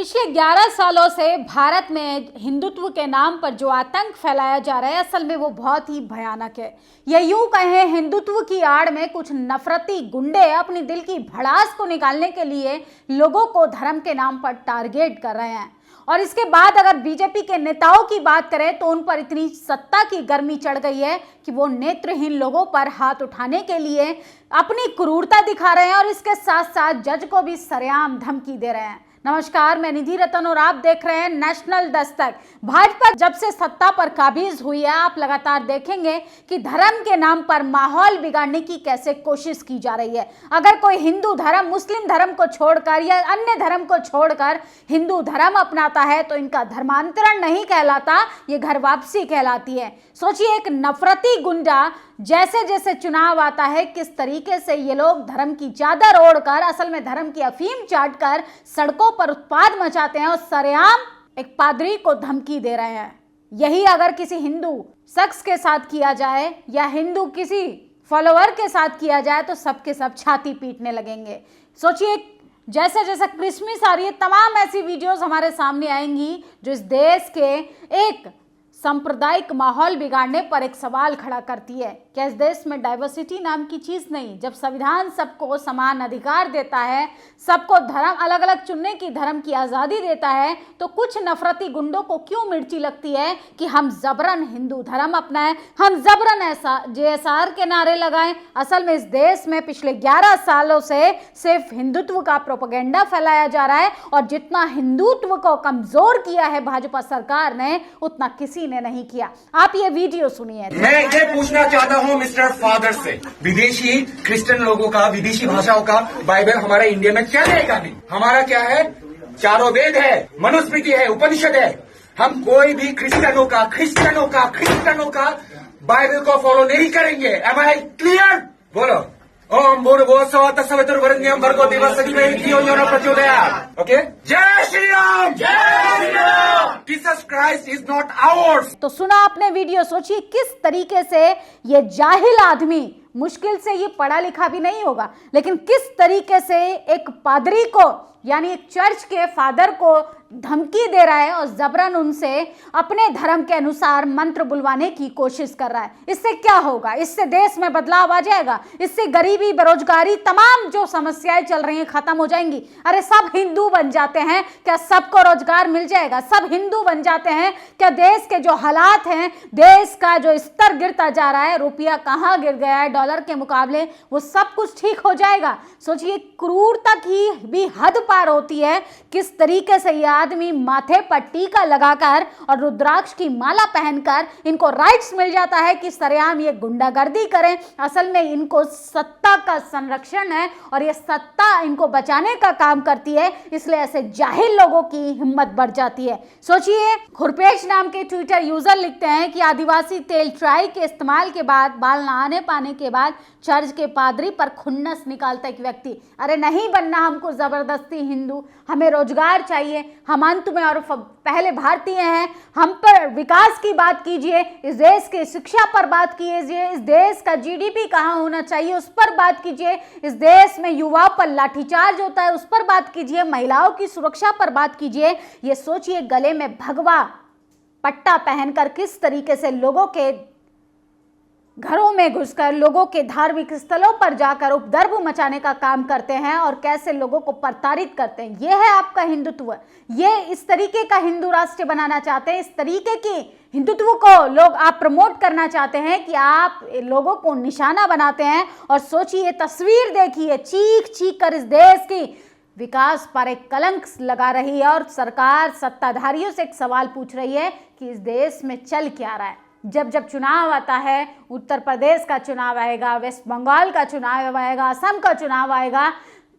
पिछले 11 सालों से भारत में हिंदुत्व के नाम पर जो आतंक फैलाया जा रहा है, असल में वो बहुत ही भयानक है। ये यूं कहें, हिंदुत्व की आड़ में कुछ नफरती गुंडे अपनी दिल की भड़ास को निकालने के लिए लोगों को धर्म के नाम पर टारगेट कर रहे हैं। और इसके बाद अगर बीजेपी के नेताओं की बात करें तो उन पर इतनी सत्ता की गर्मी चढ़ गई है कि वो नेत्रहीन लोगों पर हाथ उठाने के लिए अपनी क्रूरता दिखा रहे हैं और इसके साथ साथ जज को भी सरेआम धमकी दे रहे हैं। नमस्कार, मैं निधि रतन और आप देख रहे हैं नेशनल दस्तक। भाजपा जब से सत्ता पर काबिज हुई है, आप लगातार देखेंगे कि धर्म के नाम पर माहौल बिगाड़ने की कैसे कोशिश की जा रही है। अगर कोई हिंदू धर्म मुस्लिम धर्म को छोड़कर या अन्य धर्म को छोड़कर हिंदू धर्म अपनाता है तो इनका धर्मांतरण नहीं कहलाता, ये घर वापसी कहलाती है। सोचिए, एक नफरती गुंडा जैसे जैसे चुनाव आता है, किस तरीके से ये लोग धर्म की चादर ओढ़कर, असल में धर्म की अफीम चाटकर सड़कों पर उत्पात मचाते हैं और सरेआम एक पादरी को धमकी दे रहे हैं। यही अगर किसी हिंदू शख्स के साथ किया जाए या हिंदू किसी फॉलोअर के साथ किया जाए तो सबके सब छाती पीटने लगेंगे। सोचिए, जैसे जैसे क्रिसमस आ रही है, तमाम ऐसी वीडियोस हमारे सामने आएंगी जो इस देश के एक सांप्रदायिक माहौल बिगाड़ने पर एक सवाल खड़ा करती है। क्या इस देश में डाइवर्सिटी नाम की चीज नहीं? जब संविधान सबको समान अधिकार देता है, सबको धर्म अलग अलग चुनने की धर्म की आज़ादी देता है, तो कुछ नफरती गुंडों को क्यों मिर्ची लगती है कि हम जबरन हिंदू धर्म अपनाएं, हम जबरन ऐसा JSR के नारे लगाएं। असल में इस देश में पिछले 11 सालों से सिर्फ हिंदुत्व का प्रोपेगेंडा फैलाया जा रहा है और जितना हिंदुत्व को कमजोर किया है भाजपा सरकार ने, उतना किसी ने नहीं किया। आप ये वीडियो सुनिए। मैं ये पूछना चाहता हूँ मिस्टर फादर से, विदेशी क्रिश्चियन लोगों का, विदेशी भाषाओं का बाइबल हमारे इंडिया में क्या रहेगा? नहीं, हमारा क्या है? चारों वेद है, मनुस्मृति है, उपनिषद है। हम कोई भी क्रिश्चियनों का बाइबल को फॉलो नहीं करेंगे। Am I clear? बोलो। ओम भूर्भुवस्सुः तत्सवितुर्वरेण्यं भर्गो देवस्य धीमहि धियो यो नः प्रचोदयात्। ओके, जय श्री राम, जय Shri Ram. Jesus Christ is not hours. तो सुना आपने वीडियो। सोचिए किस तरीके से ये जाहिल आदमी, मुश्किल से ये पढ़ा लिखा भी नहीं होगा, लेकिन किस तरीके से एक पादरी को, यानी एक चर्च के फादर को धमकी दे रहा है और जबरन उनसे अपने धर्म के अनुसार मंत्र बुलवाने की कोशिश कर रहा है। इससे क्या होगा? इससे देश में बदलाव आ जाएगा? इससे गरीबी, बेरोजगारी, तमाम जो समस्याएं चल रही हैं खत्म हो जाएंगी? अरे सब हिंदू बन जाते हैं, क्या सबको रोजगार मिल जाएगा? सब हिंदू बन जाते हैं, क्या देश के जो हालात हैं, देश का जो स्तर गिरता जा रहा है, रुपया कहाँ गिर गया है डॉलर के मुकाबले, वो सब कुछ ठीक हो जाएगा? सोचिए, क्रूरता की भी हद पार होती है। किस तरीके से यह आदमी माथे पर टीका लगाकर और रुद्राक्ष की माला पहनकर इनको राइट्स मिल जाता है कि सरेआम ये गुंडागर्दी करें। असल में इनको सत्ता का संरक्षण है और ये सत्ता इनको बचाने का काम करती है, इसलिए ऐसे जाहिल लोगों की हिम्मत बढ़ जाती है। सोचिए, खुरपेश नाम के ट्विटर यूजर लिखते हैं कि आदिवासी तेल ट्राई के इस्तेमाल के बाद, बाल नहाने पाने के बाद चर्च के पादरी पर खुन्नस निकालता एक व्यक्ति। अरे नहीं बनना हमको जबरदस्ती हिंदू, हमें रोजगार चाहिए, हम अंत में और पहले भारतीय हैं। हम पर विकास की बात कीजिए, इस देश की शिक्षा पर बात कीजिए, इस देश का GDP कहाँ होना चाहिए उस पर बात कीजिए, इस देश में युवाओं पर लाठीचार्ज होता है उस पर बात कीजिए, महिलाओं की सुरक्षा पर बात कीजिए। ये सोचिए, गले में भगवा पट्टा पहनकर किस तरीके से लोगों के घरों में घुसकर, लोगों के धार्मिक स्थलों पर जाकर उपद्रव मचाने का काम करते हैं और कैसे लोगों को प्रताड़ित करते हैं। यह है आपका हिंदुत्व। ये इस तरीके का हिंदू राष्ट्र बनाना चाहते हैं, इस तरीके की हिंदुत्व को लोग आप प्रमोट करना चाहते हैं कि आप लोगों को निशाना बनाते हैं। और सोचिए, तस्वीर देखिए, चीख चीख कर इस देश की विकास पर एक कलंक लगा रही है और सरकार सत्ताधारियों से एक सवाल पूछ रही है कि इस देश में चल क्या रहा है। जब जब चुनाव आता है, उत्तर प्रदेश का चुनाव आएगा, वेस्ट बंगाल का चुनाव आएगा, असम का चुनाव आएगा,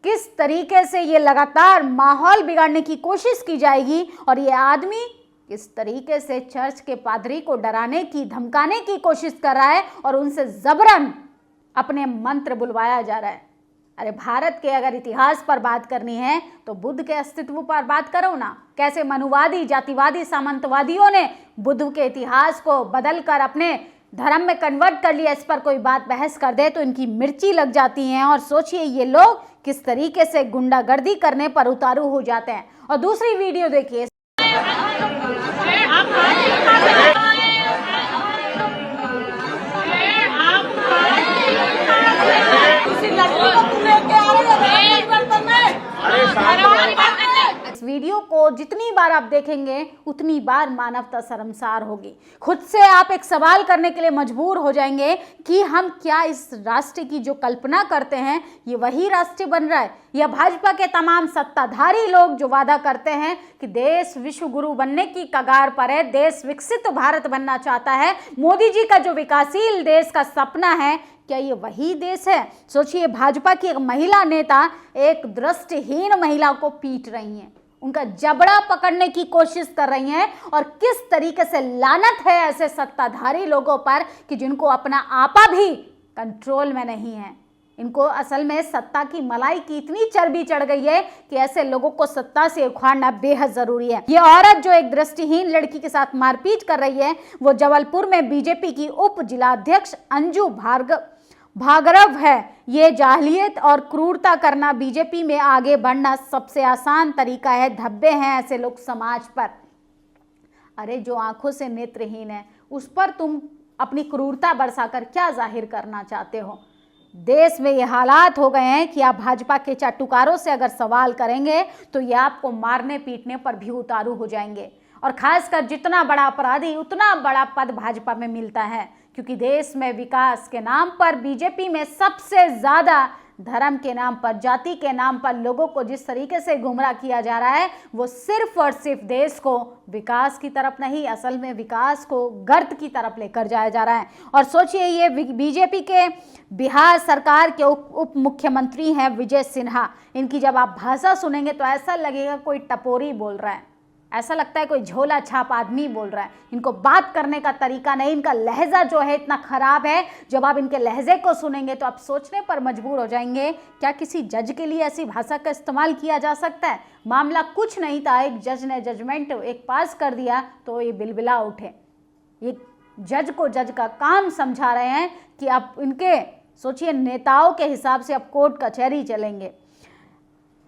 किस तरीके से ये लगातार माहौल बिगाड़ने की कोशिश की जाएगी और ये आदमी किस तरीके से चर्च के पादरी को डराने की, धमकाने की कोशिश कर रहा है और उनसे जबरन अपने मंत्र बुलवाया जा रहा है। अरे भारत के अगर इतिहास पर बात करनी है तो बुद्ध के अस्तित्व पर बात करो ना। कैसे मनुवादी, जातिवादी, सामंतवादियों ने बुद्ध के इतिहास को बदलकर अपने धर्म में कन्वर्ट कर लिया। इस पर कोई बात बहस कर दे तो इनकी मिर्ची लग जाती है। और सोचिए, ये लोग किस तरीके से गुंडागर्दी करने पर उतारू हो जाते हैं। और दूसरी वीडियो देखिए। इस वीडियो को जितनी बार आप देखेंगे उतनी बार मानवता शर्मसार होगी। खुद से आप एक सवाल करने के लिए मजबूर हो जाएंगे कि हम क्या इस राष्ट्र की जो कल्पना करते हैं ये वही राष्ट्र बन रहा है, या भाजपा के तमाम सत्ताधारी लोग जो वादा करते हैं कि देश विश्व गुरु बनने की कगार पर है, देश विकसित भारत बनना चाहता है, मोदी जी का जो विकासशील देश का सपना है, क्या ये वही देश है? सोचिए, भाजपा की एक महिला नेता एक दृष्टिहीन महिला को पीट रही हैं, उनका जबड़ा पकड़ने की कोशिश कर रही हैं, और किस तरीके से लानत है ऐसे सत्ताधारी लोगों पर कि जिनको अपना आपा भी कंट्रोल में नहीं है। इनको असल में सत्ता की मलाई की इतनी चर्बी चढ़ गई है कि ऐसे लोगों को सत्ता से उखाड़ना बेहद जरूरी है। ये औरत जो एक दृष्टिहीन लड़की के साथ मारपीट कर रही है वो जबलपुर में बीजेपी की उप जिलाध्यक्ष अंजू भार्गव है। ये जाहिलियत और क्रूरता करना, बीजेपी में आगे बढ़ना सबसे आसान तरीका है। धब्बे हैं ऐसे लोग समाज पर। अरे जो आंखों से नेत्रहीन है उस पर तुम अपनी क्रूरता बरसाकर क्या जाहिर करना चाहते हो? देश में ये हालात हो गए हैं कि आप भाजपा के चाटुकारों से अगर सवाल करेंगे तो ये आपको मारने पीटने पर भी उतारू हो जाएंगे। और खासकर जितना बड़ा अपराधी उतना बड़ा पद भाजपा में मिलता है, क्योंकि देश में विकास के नाम पर बीजेपी में सबसे ज्यादा धर्म के नाम पर, जाति के नाम पर लोगों को जिस तरीके से गुमराह किया जा रहा है वो सिर्फ और सिर्फ देश को विकास की तरफ नहीं, असल में विकास को गर्त की तरफ लेकर जाया जा रहा है। और सोचिए, ये बीजेपी के बिहार सरकार के उप मुख्यमंत्री हैं विजय सिन्हा। इनकी जब आप भाषा सुनेंगे तो ऐसा लगेगा कोई टपोरी बोल रहा है, ऐसा लगता है कोई झोला छाप आदमी बोल रहा है। इनको बात करने का तरीका नहीं, इनका लहजा जो है इतना खराब है, जब आप इनके लहजे को सुनेंगे तो आप सोचने पर मजबूर हो जाएंगे, क्या किसी जज के लिए ऐसी भाषा का इस्तेमाल किया जा सकता है? मामला कुछ नहीं था, एक जज ने जजमेंट एक पास कर दिया तो ये बिलबिला उठे। ये जज को जज का काम समझा रहे हैं कि आप इनके सोचिए नेताओं के हिसाब से अब कोर्ट कचहरी चलेंगे।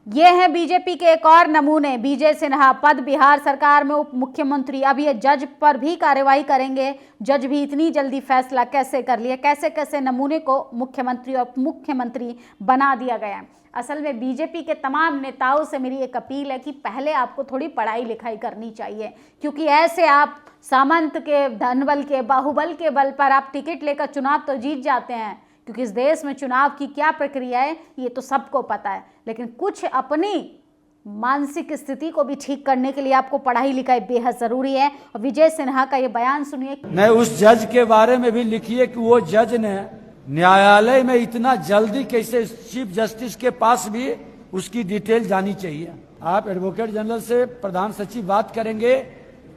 ये हैं बीजेपी के एक और नमूने। विजय सिन्हा पद बिहार सरकार में उप मुख्यमंत्री, अब ये जज पर भी कार्रवाई करेंगे। जज भी इतनी जल्दी फैसला कैसे कर लिया, कैसे कैसे नमूने को मुख्यमंत्री और उप मुख्यमंत्री बना दिया गया। असल में बीजेपी के तमाम नेताओं से मेरी एक अपील है कि पहले आपको थोड़ी पढ़ाई लिखाई करनी चाहिए, क्योंकि ऐसे आप सामंत के धनबल के बाहुबल के बल पर आप टिकट लेकर चुनाव तो जीत जाते हैं, क्योंकि इस देश में चुनाव की क्या प्रक्रिया है ये तो सबको पता है। लेकिन कुछ अपनी मानसिक स्थिति को भी ठीक करने के लिए आपको पढ़ाई लिखाई बेहद जरूरी है। और विजय सिन्हा का ये बयान सुनिए। नहीं, उस जज के बारे में भी लिखिए कि वो जज ने न्यायालय में इतना जल्दी कैसे, चीफ जस्टिस के पास भी उसकी डिटेल जानी चाहिए। आप एडवोकेट जनरल से प्रधान सचिव बात करेंगे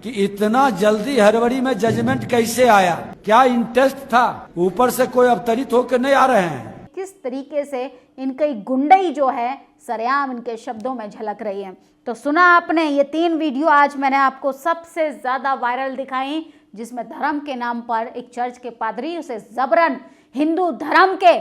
कि इतना जल्दी हड़बड़ी में जजमेंट कैसे आया, क्या इंटरेस्ट था, ऊपर से कोई अवतरित होकर नहीं आ रहे हैं। किस तरीके से इनकी गुंडई जो है सरेआम इनके शब्दों में झलक रही है। तो सुना आपने, ये 3 वीडियो आज मैंने आपको सबसे ज्यादा वायरल दिखाई, जिसमें धर्म के नाम पर एक चर्च के पादरी उसे जबरन हिंदू धर्म के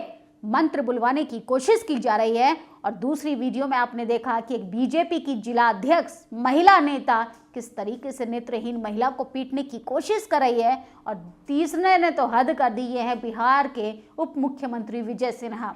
मंत्र बुलवाने की कोशिश की जा रही है। और दूसरी वीडियो में आपने देखा कि एक बीजेपी की जिला अध्यक्ष महिला नेता किस तरीके से नेत्रहीन महिला को पीटने की कोशिश कर रही है। और तीसरे ने तो हद कर दी है बिहार के उप मुख्यमंत्री विजय सिन्हा।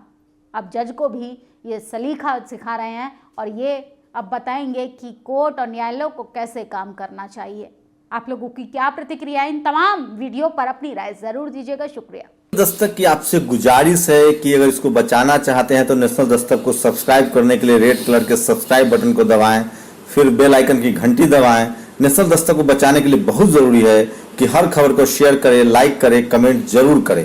अब जज को भी ये सलीका सिखा रहे हैं और ये अब बताएंगे कि कोर्ट और न्यायालयों को कैसे काम करना चाहिए। आप लोगों की क्या प्रतिक्रिया, इन तमाम वीडियो पर अपनी राय जरूर दीजिएगा। शुक्रिया। दस्तक की आपसे गुजारिश है कि अगर इसको बचाना चाहते हैं तो नेशनल दस्तक को सब्सक्राइब करने के लिए रेड कलर के सब्सक्राइब बटन को दबाएं, फिर बेल आइकन की घंटी दबाएं। नेशनल दस्तक को बचाने के लिए बहुत जरूरी है कि हर खबर को शेयर करें, लाइक करें, कमेंट जरूर करें।